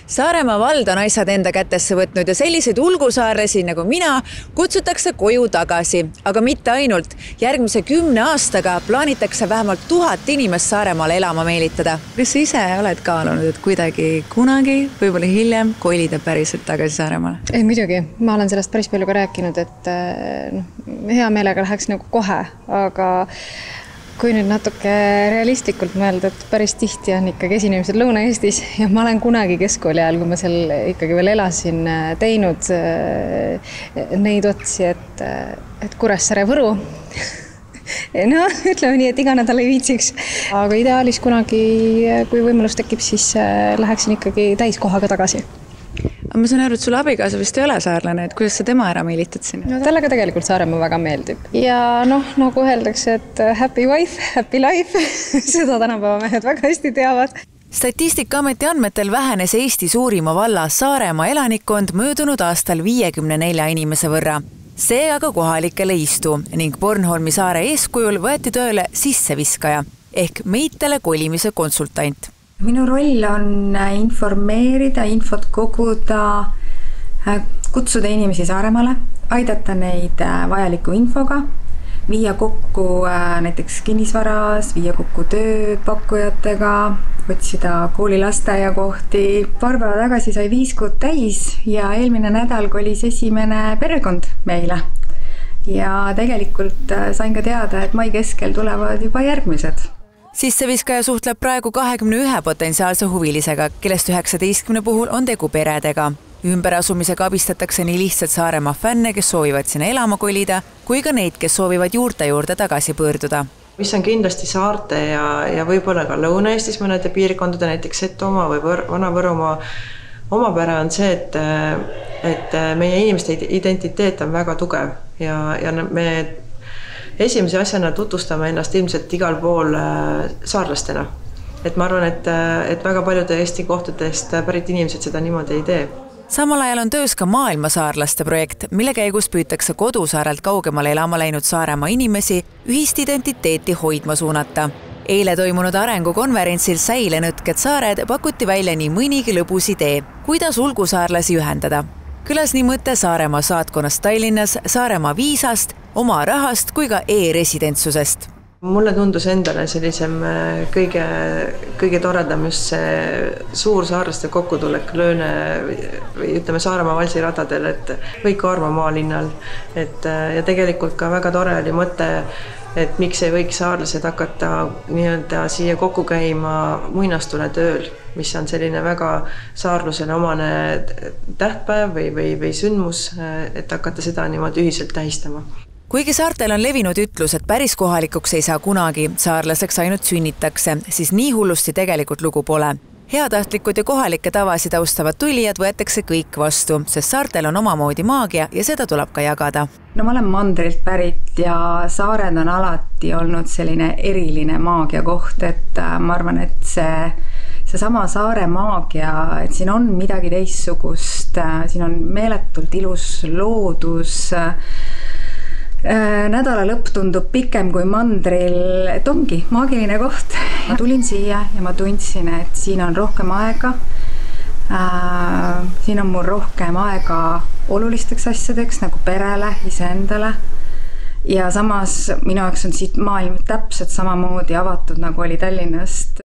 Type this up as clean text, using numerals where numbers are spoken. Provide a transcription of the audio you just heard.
Saaremaa vald on asjad enda kätesse võtnud ja selliseid ulgusaarlasi nagu mina kutsutakse koju tagasi. Aga mitte ainult. Järgmise 10 aastaga plaanitakse vähemalt 1000 inimest Saaremaale elama meelitada. Kas sa ise oled kaalunud, et kuidagi kunagi, võib-olla hiljem, kolida päriselt tagasi Saaremaale? Ei, muidugi. Ma olen sellest päris palju ka rääkinud, et hea meelega läheks nagu kohe, aga kui nüüd natuke realistlikult mõelda, et päris tihti on ikkagi esinemised Lõuna-Eestis ja ma olen kunagi keskkooli ajal, kui ma seal ikkagi veel elasin, teinud neid otsi, et Kuressaare, Võru. No, ütleme nii, et iga nädal ei viitsiks. Aga ideaalis kunagi, kui võimalus tekib, siis läheksin ikkagi täiskohaga tagasi. Ma saan aru, et sul abikaasa vist ei ole saarlane, et kuidas sa tema ära meelitad sinna? No talle ka tegelikult Saaremaa väga meeldib. Ja nagu öeldakse, et happy wife, happy life. Seda tänapäeva mehed väga hästi teavad. Statistikaameti andmetel vähenes Eesti suurima valla Saaremaa elanikkond möödunud aastal 54 inimese võrra. See aga kohalikele istu ning Bornholmi saare eeskujul võeti tööle sisseviskaja ehk meitele kolimise konsultant. Minu roll on informeerida, infot koguda, kutsuda inimesi Saaremaale, aidata neid vajaliku infoga, viia kokku näiteks kinnisvaras, viia kokku tööpakkujatega, otsida koolilasteaia kohti. Paar päeva tagasi sai 5 kuud täis ja eelmine nädal kolis esimene perekond meile. Ja tegelikult sain ka teada, et mai keskel tulevad juba järgmised. Sisseviskaja suhtleb praegu 21 potentsiaalse huvilisega, kellest 19 puhul on tegu peredega. Ümberasumisega abistatakse nii lihtsalt Saaremaa fänne, kes soovivad sinna elama kolida, kui ka neid, kes soovivad juurde tagasi pöörduda. Mis on kindlasti saarte ja võib-olla ka Lõuna-Eestis mõnede piirkondade, näiteks Setomaa või Vana-Võrumaa omapära on see, et meie inimeste identiteet on väga tugev ja me esimese asjana tutvustame ennast ilmselt igal pool saarlastena. Et ma arvan, et väga paljude Eesti kohtadest pärit inimesed seda niimoodi ei tee. Samal ajal on töös ka maailmasaarlaste projekt, mille käigus püütakse kodusaarelt kaugemale elama läinud Saaremaa inimesi ühist identiteeti hoidma suunata. Eile toimunud arengukonverentsil Säilenõtked saared pakuti välja nii mõnigi lõbus idee, kuidas ulgusaarlasi ühendada. Külas nii mõte Saaremaa saatkonnast Tallinnas, Saaremaa viisast, oma rahast kui ka e-residentsusest. Mulle tundus endale sellisem kõige toredam just see suursaarlaste kokkutulek Lööne või ütleme Saaremaa valsiradadel, et või Kaarma maalinnal. Ja tegelikult ka väga tore oli mõte, et miks ei võiks saarlased hakata nii-öelda siia kokku käima muinastule tööl, mis on selline väga saarlusele omane tähtpäev või sündmus, et hakata seda niimoodi ühiselt tähistama. Kuigi saartel on levinud ütlus, et päris kohalikuks ei saa kunagi, saarlaseks ainult sünnitakse, siis nii hullusti tegelikult lugu pole. Heatahtlikud ja kohalikke tavasid austavad tulijad võetakse kõik vastu, sest saartel on omamoodi maagia ja seda tuleb ka jagada. No ma olen mandrilt pärit ja saared on alati olnud selline eriline maagia koht, et ma arvan, et see sama saare maagia, et siin on midagi teistsugust, siin on meeletult ilus loodus, nädala lõpp tundub pikem kui mandril, et ongi maagiline koht. Ma tulin siia ja ma tundsin, et siin on rohkem aega. Siin on mul rohkem aega olulisteks asjadeks nagu perele, iseendale. Ja samas minu jaoks on siit maailm täpselt samamoodi avatud nagu oli Tallinnast.